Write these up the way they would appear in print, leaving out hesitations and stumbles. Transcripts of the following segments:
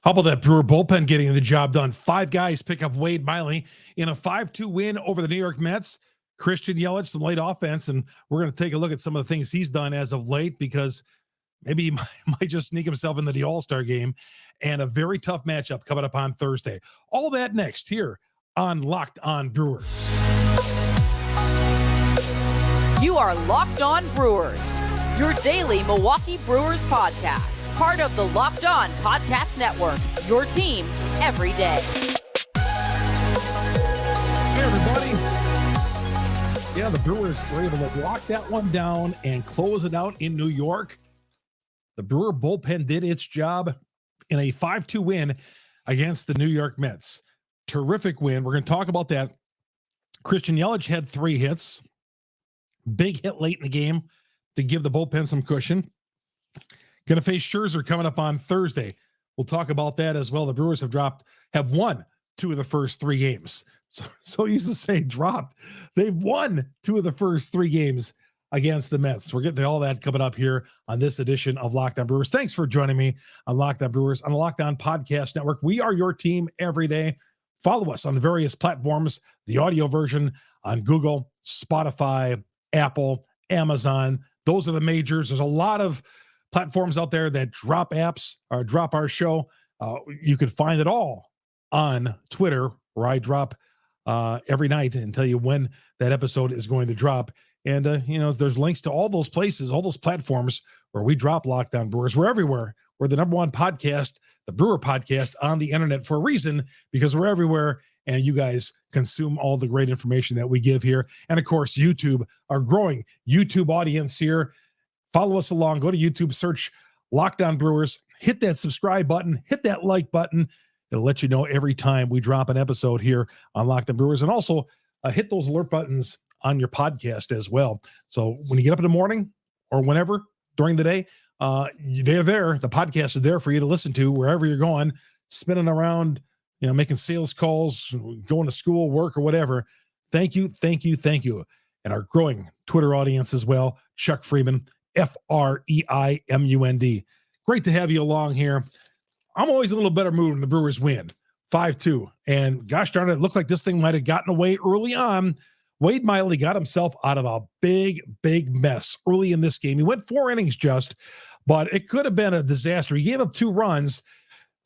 How about that Brewer bullpen getting the job done? 5 guys pick up Wade Miley in a 5-2 win over the New York Mets. Christian Yelich, some late offense, and we're going to take a look at some of the things he's done as of late because maybe he might just sneak himself into the All-Star game, and a very tough matchup coming up on Thursday. All that next here on Locked On Brewers. You are Locked On Brewers, your daily Milwaukee Brewers podcast, part of the Locked On Podcast Network, your team every day. Hey, everybody. Yeah, the Brewers were able to lock that one down and close it out in New York. The Brewer bullpen did its job in a 5-2 win against the New York Mets. Terrific win. We're going to talk about that. Christian Yelich had 3 hits. Big hit late in the game to give the bullpen some cushion. Going to face Scherzer coming up on Thursday. We'll talk about that as well. The Brewers have won 2 of the first 3 games. So I used to say dropped. They've won 2 of the first 3 games against the Mets. We're getting to all that coming up here on this edition of Locked On Brewers. Thanks for joining me on Locked On Brewers on the Locked On Podcast Network. We are your team every day. Follow us on the various platforms, the audio version on Google, Spotify, Apple, Amazon. Those are the majors. There's a lot of platforms out there that drop apps or drop our show. You could find it all on Twitter, where I drop every night and tell you when that episode is going to drop. And, there's links to all those places, all those platforms where we drop Locked On Brewers. We're everywhere. We're the number one podcast, the Brewer podcast on the internet for a reason, because we're everywhere and you guys consume all the great information that we give here. And of course, YouTube, our growing YouTube audience here. Follow us along. Go to YouTube, search Locked On Brewers, hit that subscribe button, hit that like button. It'll let you know every time we drop an episode here on Locked On Brewers. And also hit those alert buttons on your podcast as well. So when you get up in the morning or whenever during the day, they're there. The podcast is there for you to listen to wherever you're going, spinning around, making sales calls, going to school, work, or whatever. Thank you. And our growing Twitter audience as well, Chuck Freeman, Freimund. Great to have you along here. I'm always in a little better mood when the Brewers win 5-2. And gosh darn it, looked like this thing might have gotten away early on. Wade Miley got himself out of a big mess early in this game. He went 4 innings just, but it could have been a disaster. He gave up 2 runs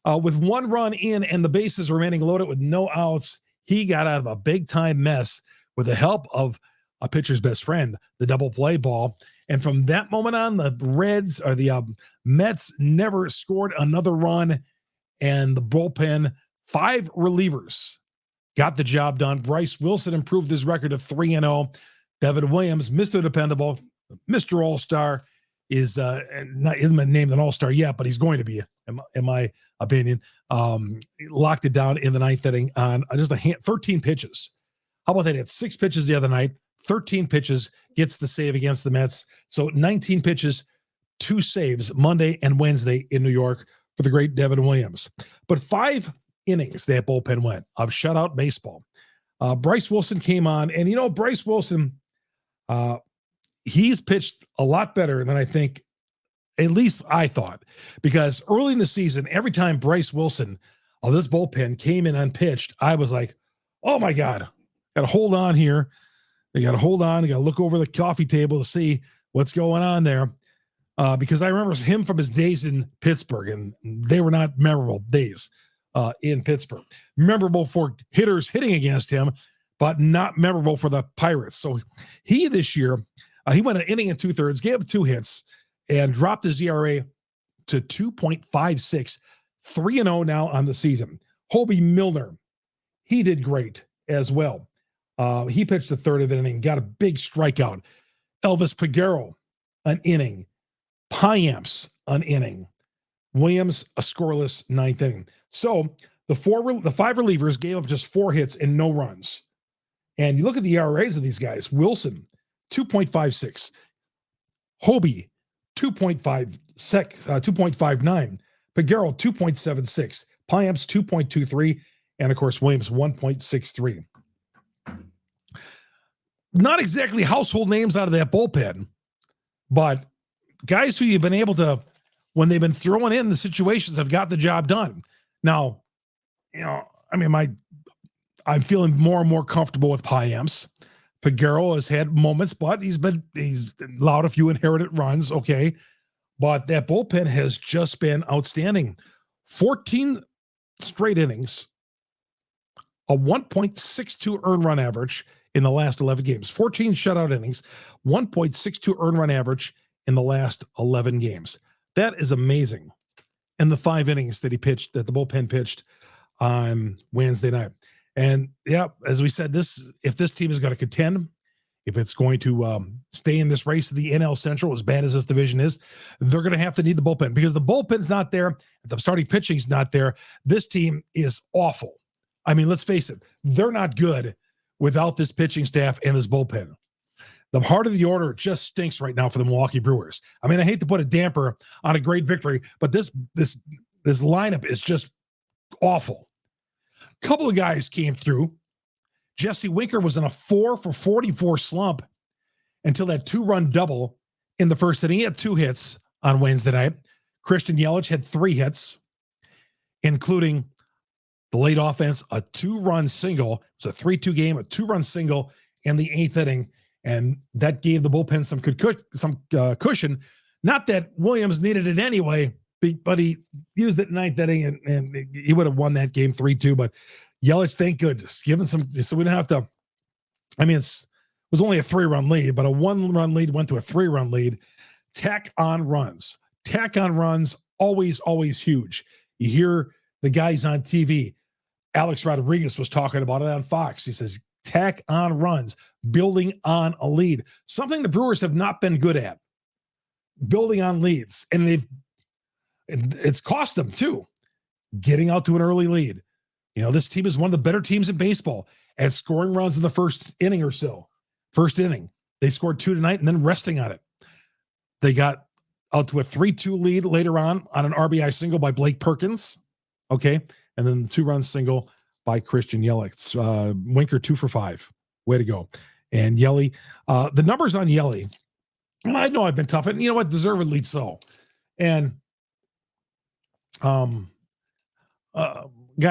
with 1 run in and the bases remaining loaded with no outs. He got out of a big-time mess with the help of a pitcher's best friend, the double play ball. And from that moment on, the Mets never scored another run, and the bullpen, 5 relievers, got the job done. Bryce Wilson improved his record of 3-0. David Williams, Mr. Dependable, Mr. All-Star, isn't named an All-Star yet, but he's going to be, in my opinion. Locked it down in the 9th inning on just 13 pitches. How about that? He had 6 pitches the other night, 13 pitches, gets the save against the Mets. So 19 pitches, 2 saves Monday and Wednesday in New York for the great Devin Williams. But 5 innings that bullpen went of shutout baseball. Bryce Wilson came on, and Bryce Wilson, he's pitched a lot better than I think, at least I thought, because early in the season, every time Bryce Wilson of this bullpen came in unpitched, I was like, oh my God, got to hold on here. They got to hold on. They got to look over the coffee table to see what's going on there. Because I remember him from his days in Pittsburgh, and they were not memorable days in Pittsburgh. Memorable for hitters hitting against him, but not memorable for the Pirates. So he this year, he went an inning and 2/3, gave up 2 hits, and dropped his ERA to 2.56, 3-0 now on the season. Hobie Milner, he did great as well. He pitched the 3rd of the inning, got a big strikeout. Elvis Peguero, an inning. Piamps, an inning. Williams, a scoreless 9th inning. So the 5 relievers gave up just 4 hits and no runs. And you look at the ERAs of these guys. Wilson, 2.56. Hobie, 2.59. Peguero, 2.76. Piamps, 2.23. And, of course, Williams, 1.63. Not exactly household names out of that bullpen, but guys who you've been able to, when they've been thrown in the situations, have got the job done. Now, I'm feeling more and more comfortable with Payamps. Figueroa has had moments, but he's allowed a few inherited runs. Okay. But that bullpen has just been outstanding. 14 straight innings, a 1.62 earned run average in the last 11 games, 14 shutout innings, 1.62 earned run average in the last 11 games. That is amazing. And the 5 innings that the bullpen pitched on Wednesday night. And yeah, as we said, if this team is going to contend, if it's going to stay in this race of the NL Central, as bad as this division is, they're going to have to need the bullpen, because the bullpen's not there. The starting pitching's not there. This team is awful. I mean, let's face it. They're not good without this pitching staff and this bullpen. The heart of the order just stinks right now for the Milwaukee Brewers. I mean, I hate to put a damper on a great victory, but this lineup is just awful. A couple of guys came through. Jesse Winker was in a 4-for-44 slump until that 2-run double in the first inning. He had 2 hits on Wednesday night. Christian Yelich had 3 hits, including the late offense, a 2-run single. It was a 3-2 game, a 2-run single in the 8th inning, and that gave the bullpen some cushion. Not that Williams needed it anyway, but he used it in 9th inning, and he would have won that game 3-2. But Yelich, thank goodness, given some, so we don't have to. I mean, it was only a 3-run lead, but a 1-run lead went to a 3-run lead. Tack on runs, always huge. You hear the guys on TV. Alex Rodriguez was talking about it on Fox. He says, tack on runs, building on a lead. Something the Brewers have not been good at, building on leads. And it's cost them too, getting out to an early lead. You know, this team is one of the better teams in baseball at scoring runs in the first inning or so. First inning, they scored 2 tonight and then resting on it. They got out to a 3-2 lead later on an RBI single by Blake Perkins. Okay. And then the 2-run single by Christian Yelich. Winker 2 for 5. Way to go. And Yelich, the numbers on Yelich, and I know I've been tough, and you know what, deservedly so. And guy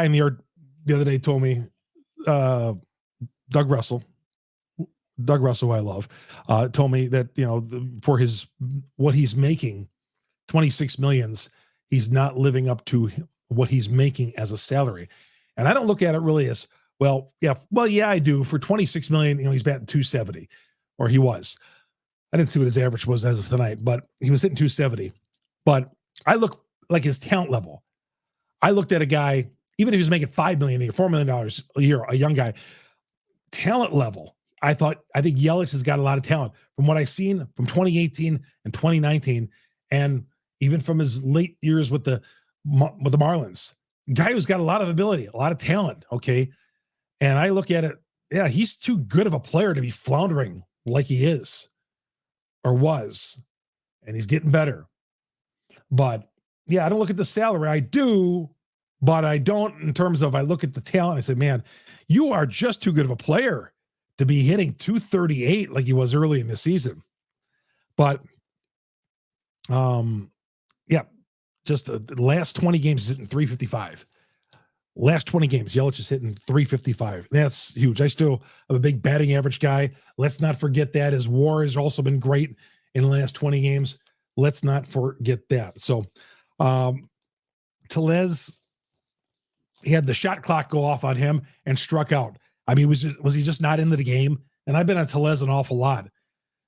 in the yard the other day told me, Doug Russell, who I love, told me that, you know, for what he's making, 26 millions, he's not living up to what he's making as a salary. And I don't look at it really as, well, yeah, I do. For 26 million, you know, he's batting 270, or he was. I didn't see what his average was as of tonight, but he was hitting 270. But I look like his talent level. I looked at a guy, even if he was making $5 million a year, $4 million a year, a young guy, talent level. I think Yelich has got a lot of talent from what I've seen from 2018 and 2019, and even from his late years with the Marlins. Guy who's got a lot of ability, a lot of talent. Okay. And I look at it. Yeah, he's too good of a player to be floundering like he is or was. And he's getting better. But yeah, I don't look at the salary. I do, but I don't in terms of, I look at the talent. I say, man, you are just too good of a player to be hitting 238 like he was early in the season. But, yeah, just the last 20 games, he's hitting 355. Last 20 games, Yelich is hitting 355. That's huge. I still am a big batting average guy. Let's not forget that. His WAR has also been great in the last 20 games. Let's not forget that. So, Tellez, he had the shot clock go off on him and struck out. I mean, was he just not into the game? And I've been on Tellez an awful lot.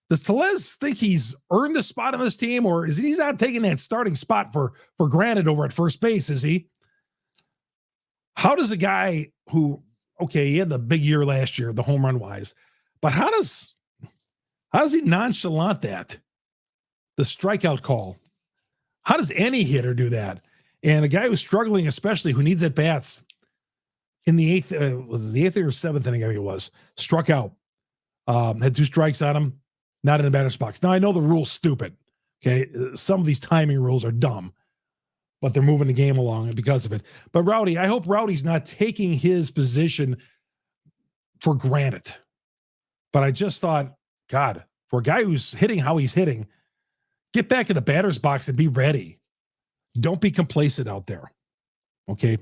Does Tellez think he's earned the spot on this team, or is he not taking that starting spot for granted over at first base? Is he? How does a guy who, okay, he had the big year last year, the home run wise, but how does he nonchalant that? The strikeout call. How does any hitter do that? And a guy who's struggling, especially who needs at bats in the eighth, was it the 8th or 7th inning? I think it was, struck out, had 2 strikes on him, not in the batter's box. Now I know the rule's stupid. Okay, some of these timing rules are dumb, but they're moving the game along because of it. But Rowdy, I hope Rowdy's not taking his position for granted. But I just thought, God, for a guy who's hitting how he's hitting, get back in the batter's box and be ready. Don't be complacent out there. Okay.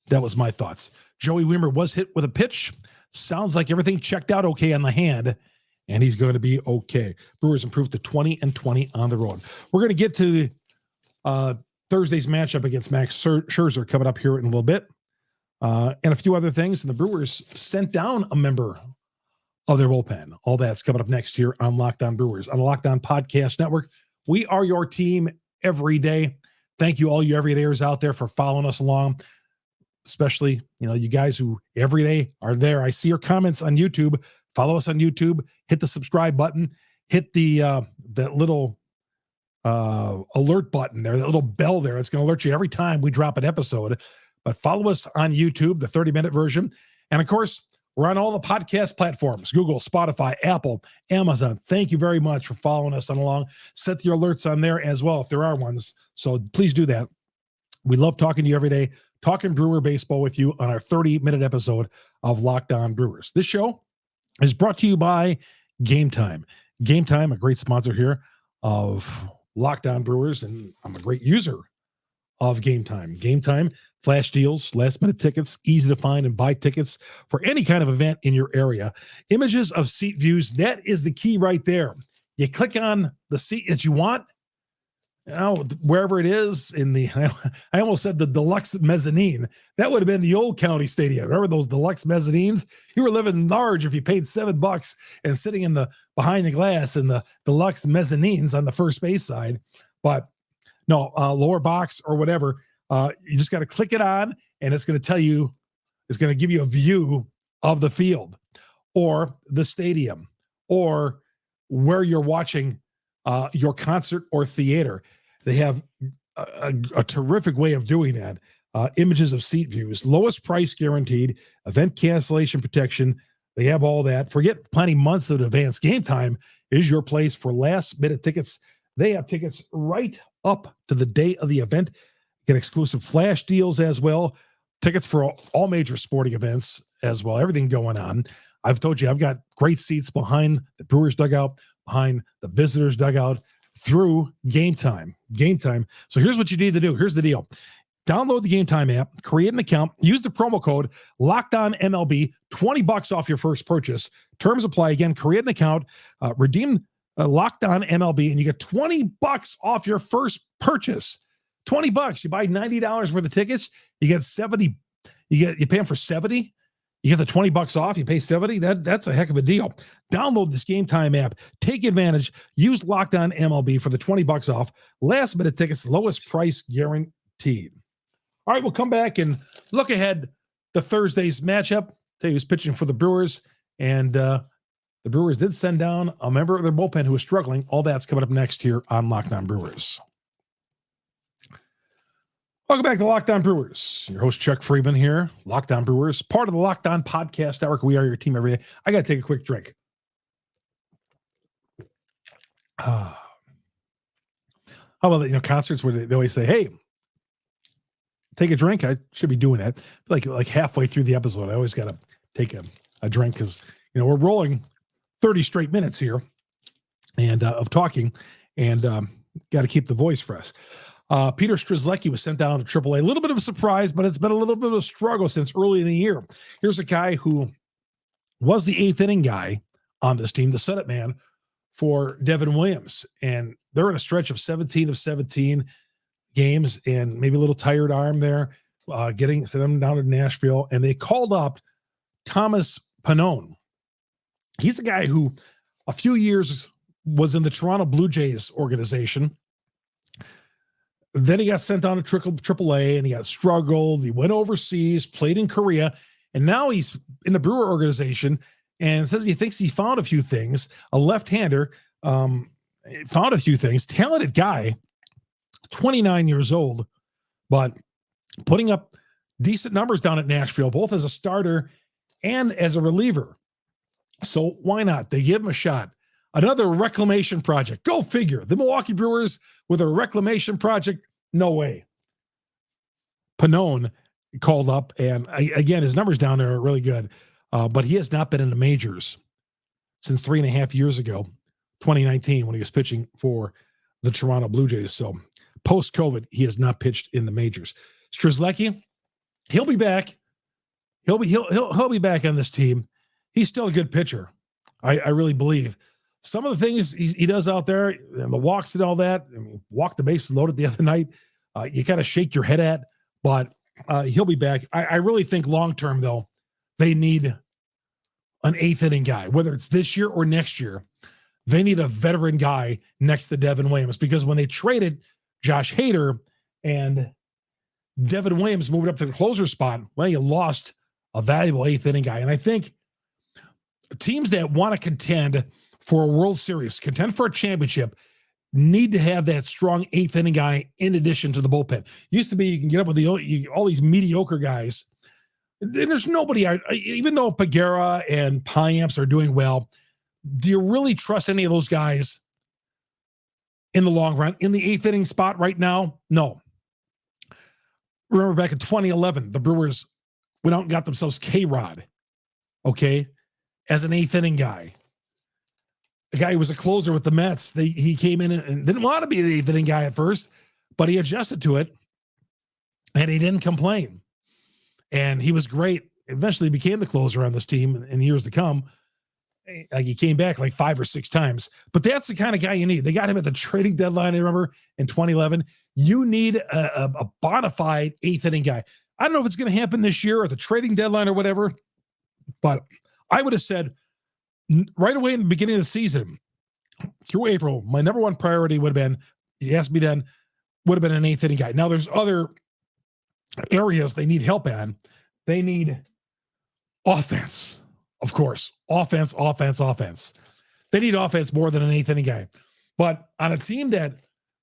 That was my thoughts. Joey Wiemer was hit with a pitch. Sounds like everything checked out okay on the hand, and he's going to be okay. Brewers improved to 20-20 on the road. We're going to get to Thursday's matchup against Max Scherzer coming up here in a little bit, and a few other things. And the Brewers sent down a member of their bullpen. All that's coming up next here on Locked On Brewers on the Locked On Podcast Network. We are your team every day. Thank you, all you everydayers out there, for following us along. Especially, you guys who every day are there. I see your comments on YouTube. Follow us on YouTube. Hit the subscribe button. Hit the that little alert button there, that little bell there. It's going to alert you every time we drop an episode. But follow us on YouTube, the 30-minute version. And, of course, we're on all the podcast platforms, Google, Spotify, Apple, Amazon. Thank you very much for following us on along. Set your alerts on there as well if there are ones. So please do that. We love talking to you every day, talking Brewer baseball with you on our 30-minute episode of Locked On Brewers. This show is brought to you by Game Time. Game Time, a great sponsor here of Locked On Brewers, and I'm a great user of Game Time. Game Time, flash deals, last-minute tickets, easy to find and buy tickets for any kind of event in your area. Images of seat views, that is the key right there. You click on the seat that you want, wherever it is in the, I almost said the deluxe mezzanine. That would have been the old county stadium. Remember those deluxe mezzanines? You were living large if you paid $7 and sitting in the behind the glass in the deluxe mezzanines on the first base side. But no, lower box or whatever. You just got to click it on, and it's going to tell you, it's going to give you a view of the field or the stadium or where you're watching your concert or theater. They have a terrific way of doing that. Images of seat views, lowest price guaranteed, event cancellation protection. They have all that. Forget planning months in advance. Game Time is your place for last-minute tickets. They have tickets right up to the day of the event. Get exclusive flash deals as well. Tickets for all major sporting events as well. Everything going on. I've told you, I've got great seats behind the Brewers dugout, behind the visitors dugout, through Game Time. Game Time. So here's what you need to do. Here's the deal. Download the Game Time app, create an account, use the promo code LOCKEDONMLB, $20 off your first purchase. Terms apply. Again, create an account, redeem Locked On MLB, and you get $20 off your first purchase. $20. You buy $90 worth of tickets, you get 70. You pay them for 70. You get the $20 off, you pay 70. That's a heck of a deal. Download this Game Time app. Take advantage. Use Locked On MLB for the $20 off. Last minute tickets, lowest price guaranteed. All right, we'll come back and look ahead to Thursday's matchup. Tell you who's pitching for the Brewers. And the Brewers did send down a member of their bullpen who was struggling. All that's coming up next here on Locked On Brewers. Welcome back to Locked On Brewers. Your host, Chuck Freeman here. Locked On Brewers, part of the Locked On Podcast Network. We are your team every day. I got to take a quick drink. How about that? Concerts where they always say, hey, take a drink. I should be doing that. Like halfway through the episode, I always got to take a drink because, we're rolling 30 straight minutes here and of talking and got to keep the voice fresh. Peter Strzelecki was sent down to AAA. A little bit of a surprise, but it's been a little bit of a struggle since early in the year. Here's a guy who was the eighth inning guy on this team, the setup man for Devin Williams. And they're in a stretch of 17 of 17 games and maybe a little tired arm there, sent him down to Nashville. And they called up Thomas Pannone. He's a guy who a few years was in the Toronto Blue Jays organization. Then he got sent down to AAA and he got struggled. He went overseas, played in Korea, and now he's in the Brewer organization and says he thinks he found a few things. A left-hander, found a few things. Talented guy, 29 years old, but putting up decent numbers down at Nashville, both as a starter and as a reliever. So why not? They give him a shot. Another reclamation project. Go figure. The Milwaukee Brewers with a reclamation project? No way. Pannone called up, and again, his numbers down there are really good, but he has not been in the majors since 3.5 years ago, 2019, when he was pitching for the Toronto Blue Jays. So post-COVID, he has not pitched in the majors. Strzelecki, he'll be back. He'll be back on this team. He's still a good pitcher. I really believe. Some of the things he does out there, and the walks and all that. I mean, walked the bases loaded the other night. You kind of shake your head at, but he'll be back. I really think long term though, they need an eighth inning guy, whether it's this year or next year. They need a veteran guy next to Devin Williams, because when they traded Josh Hader and Devin Williams moved up to the closer spot, well, you lost a valuable eighth inning guy. And I think teams that want to contend for a World Series, contend for a championship, need to have that strong eighth inning guy in addition to the bullpen. Used to be you can get up with all these mediocre guys. And there's nobody, even though Pagera and Payamps are doing well, do you really trust any of those guys in the long run? In the eighth inning spot right now? No. Remember back in 2011, the Brewers went out and got themselves K-Rod, okay, as an eighth inning guy. The guy who was a closer with the Mets, he came in and didn't want to be the eighth inning guy at first, but he adjusted to it, and he didn't complain. And he was great. Eventually became the closer on this team in years to come. Like he came back like 5 or 6 times, but that's the kind of guy you need. They got him at the trading deadline. I remember in 2011, you need a bona fide eighth inning guy. I don't know if it's going to happen this year or the trading deadline or whatever, but I would have said right away in the beginning of the season through April, my number one priority would have been, you asked me then, would have been an eighth inning guy. Now there's other areas they need help at. They need offense. Of course, offense. They need offense more than an eighth inning guy. But on a team that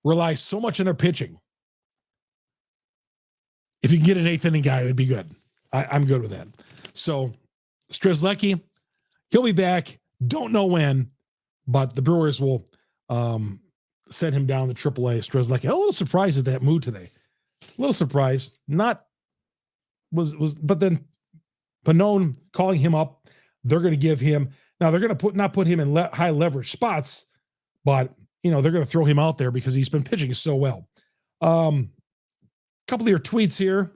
relies so much on their pitching, if you can get an eighth inning guy, it would be good. I'm good with that. So Strzelecki, he'll be back. Don't know when, but the Brewers will send him down to AAA. Strzelecki. A little surprised at that move today. A little surprised. But then Pannone calling him up. They're going to give him, now they're going to not put him in high leverage spots, but they're going to throw him out there because he's been pitching so well. Couple of your tweets here.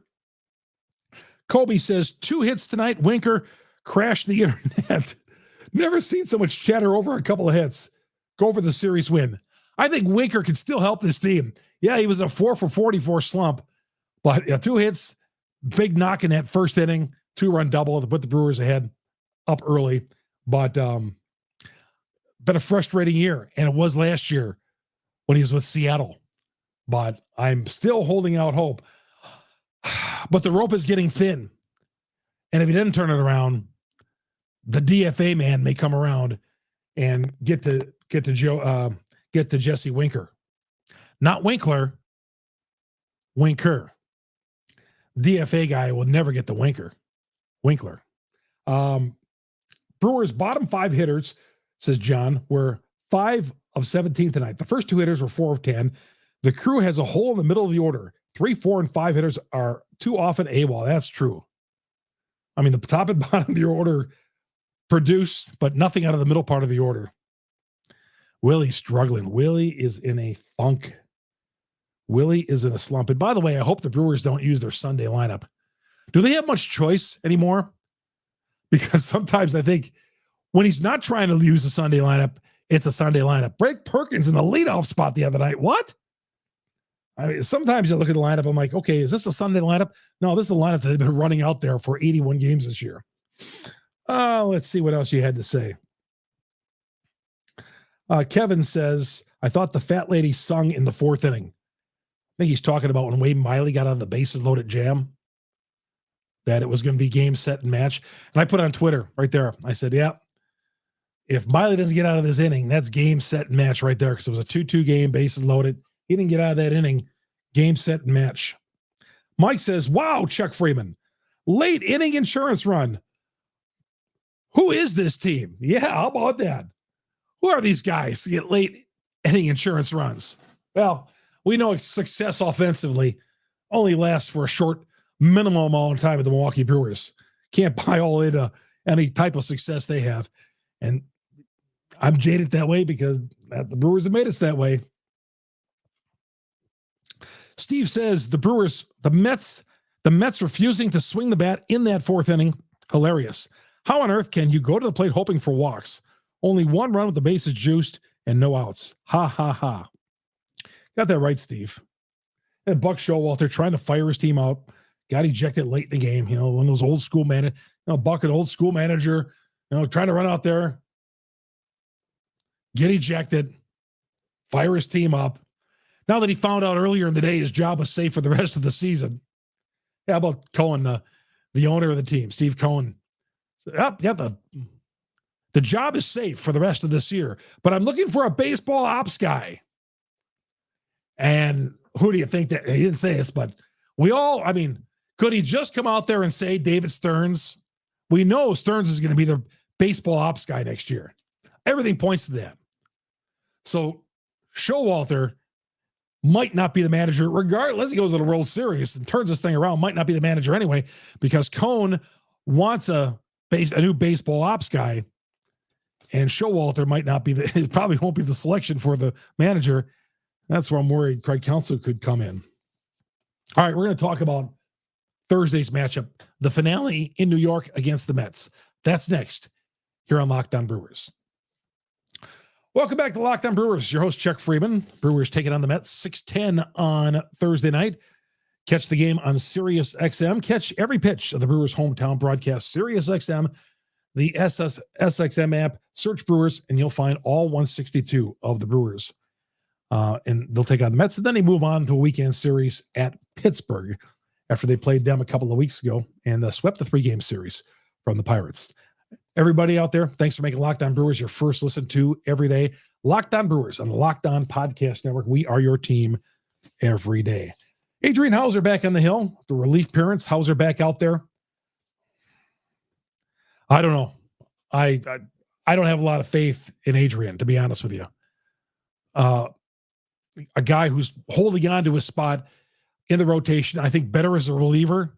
Kobe says 2 hits tonight. Winker crashed the internet. Never seen so much chatter over a couple of hits. Go for the series win. I think Winker can still help this team. Yeah, he was in a 4 for 44 slump, but 2 hits, big knock in that first inning, 2-run double to put the Brewers ahead up early. But been a frustrating year, and it was last year when he was with Seattle. But I'm still holding out hope. But the rope is getting thin. And if he didn't turn it around, the DFA man may come around and get to Jesse Winker. Not Winkler, Winker. DFA guy will never get the Winkler. Brewers' bottom 5 hitters, says John, were 5 of 17 tonight. The first 2 hitters were 4 of 10. The crew has a hole in the middle of the order. 3, 4, and 5 hitters are too often AWOL. That's true. I mean, the top and bottom of your order produce, but nothing out of the middle part of the order. Willie's struggling. Willie is in a funk. Willie is in a slump. And by the way, I hope the Brewers don't use their Sunday lineup. Do they have much choice anymore? Because sometimes I think when he's not trying to use the Sunday lineup, it's a Sunday lineup. Blake Perkins in the leadoff spot the other night. What? I mean, sometimes you look at the lineup, I'm like, okay, is this a Sunday lineup? No, this is a lineup that they've been running out there for 81 games this year. Let's see what else you had to say. Kevin says, I thought the fat lady sung in the 4th inning. I think he's talking about when Wade Miley got out of the bases loaded jam, that it was going to be game, set, and match. And I put on Twitter right there. I said, yeah, if Miley doesn't get out of this inning, that's game, set, and match right there, because it was a 2-2 game, bases loaded. He didn't get out of that inning. Game, set, and match. Mike says, wow, Chuck Freeman. Late inning insurance run. Who is this team? Yeah, how about that? Who are these guys to get late inning insurance runs? Well, we know success offensively only lasts for a short minimum amount of time at the Milwaukee Brewers. Can't buy all into any type of success they have. And I'm jaded that way because the Brewers have made us that way. Steve says the Mets, The Mets refusing to swing the bat in that fourth inning. Hilarious. How on earth can you go to the plate hoping for walks? Only one run with the bases juiced and no outs. Ha, ha, ha. Got that right, Steve. And Buck Showalter trying to fire his team out. Got ejected late in the game. You know, one of those old school Buck, an old school manager, trying to run out there, get ejected, fire his team up. Now that he found out earlier in the day his job was safe for the rest of the season. How about Cohen, the owner of the team, Steve Cohen? The job is safe for the rest of this year, but I'm looking for a baseball ops guy. And who do you think that he didn't say this, but could he just come out there and say David Stearns? We know Stearns is going to be the baseball ops guy next year. Everything points to that. So Showalter might not be the manager, regardless. He goes to the World Series and turns this thing around, might not be the manager anyway, because Cohen wants a new baseball ops guy, and Showalter might not be it probably won't be the selection for the manager. That's where I'm worried Craig Counsell could come in. All right, we're going to talk about Thursday's matchup, the finale in New York against the Mets. That's next here on Locked On Brewers. Welcome back to Locked On Brewers. Your host, Chuck Freeman. Brewers taking on the Mets, 6:10 on Thursday night. Catch the game on Sirius XM. Catch every pitch of the Brewers' hometown broadcast, Sirius XM, the SXM app. Search Brewers, and you'll find all 162 of the Brewers. And they'll take on the Mets, and then they move on to a weekend series at Pittsburgh after they played them a couple of weeks ago and swept the 3-game series from the Pirates. Everybody out there, thanks for making Locked On Brewers your first listen to every day. Locked On Brewers on the Locked On Podcast Network. We are your team every day. Adrian Hauser back on the hill. The relief appearance. Hauser back out there. I don't know. I don't have a lot of faith in Adrian, to be honest with you. A guy who's holding on to his spot in the rotation, I think better as a reliever,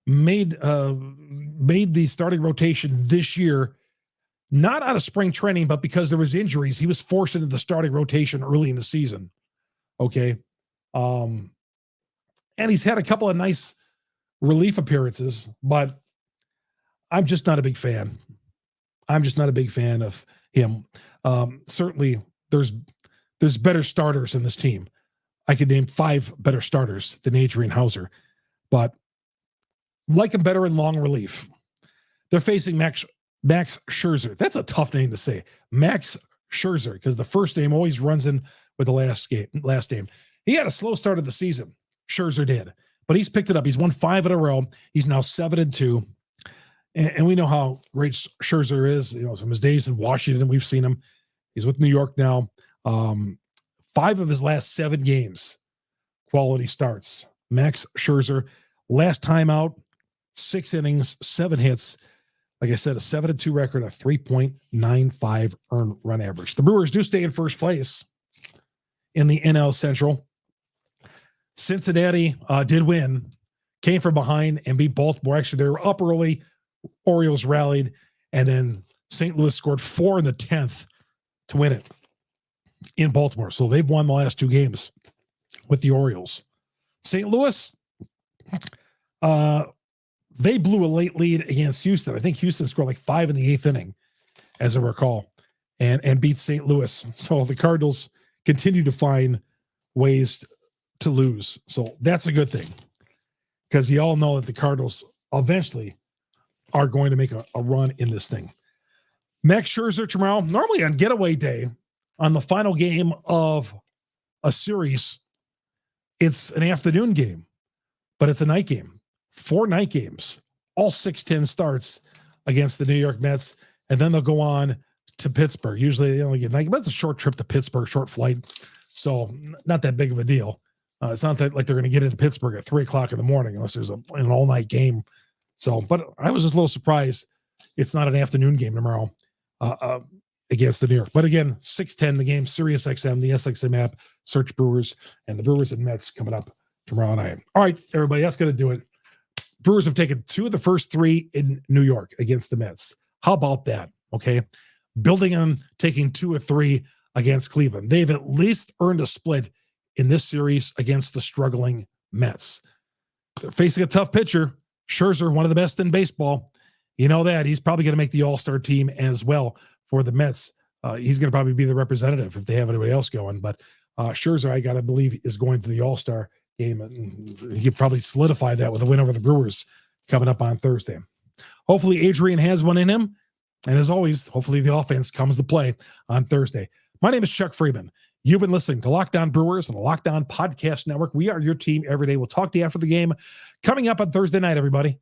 made the starting rotation this year, not out of spring training, but because there was injuries. He was forced into the starting rotation early in the season. Okay. And he's had a couple of nice relief appearances, but I'm just not a big fan. I'm just not a big fan of him. Certainly there's better starters in this team. I could name 5 better starters than Adrian Hauser, but like him better in long relief. They're facing Max Scherzer. That's a tough name to say. Max Scherzer, because the first name always runs in with the last name. He had a slow start of the season. Scherzer did, but he's picked it up. He's won 5 in a row. He's now 7-2. And we know how great Scherzer is, from his days in Washington. We've seen him. He's with New York now. 5 of his last 7 games, quality starts. Max Scherzer, last time out, 6 innings, 7 hits. Like I said, a 7-2 record, a 3.95 earned run average. The Brewers do stay in first place in the NL Central. Cincinnati did win, came from behind and beat Baltimore. Actually, they were up early. Orioles rallied, and then St. Louis scored 4 in the 10th to win it in Baltimore. So they've won the last 2 games with the Orioles. St. Louis, they blew a late lead against Houston. I think Houston scored like 5 in the 8th inning, as I recall, and beat St. Louis. So the Cardinals continue to find ways to lose. So that's a good thing, because you all know that the Cardinals eventually are going to make a run in this thing. Max Scherzer tomorrow, normally on getaway day, on the final game of a series, it's an afternoon game, but it's a night game. 4 night games, all 6:10 starts against the New York Mets, and then they'll go on to Pittsburgh. Usually they only get night, but it's a short trip to Pittsburgh, short flight, so not that big of a deal. It's not that like they're going to get into Pittsburgh at 3:00 in the morning unless there's an all-night game. So, but I was just a little surprised it's not an afternoon game tomorrow against the New York. But again, 6:10 the game, Sirius XM, the SXM app, search Brewers, and the Brewers and Mets coming up tomorrow night. All right, everybody, that's going to do it. Brewers have taken 2 of the first 3 in New York against the Mets. How about that? Okay. Building on taking 2 of 3 against Cleveland. They've at least earned a split in this series against the struggling Mets. They're facing a tough pitcher. Scherzer, one of the best in baseball. You know that. He's probably going to make the All-Star team as well for the Mets. He's going to probably be the representative if they have anybody else going. But Scherzer, I got to believe, is going to the All-Star game. And he could probably solidify that with a win over the Brewers coming up on Thursday. Hopefully, Adrian has one in him. And as always, hopefully the offense comes to play on Thursday. My name is Chuck Freeman. You've been listening to Locked On Brewers and the Locked On Podcast Network. We are your team every day. We'll talk to you after the game coming up on Thursday night, everybody.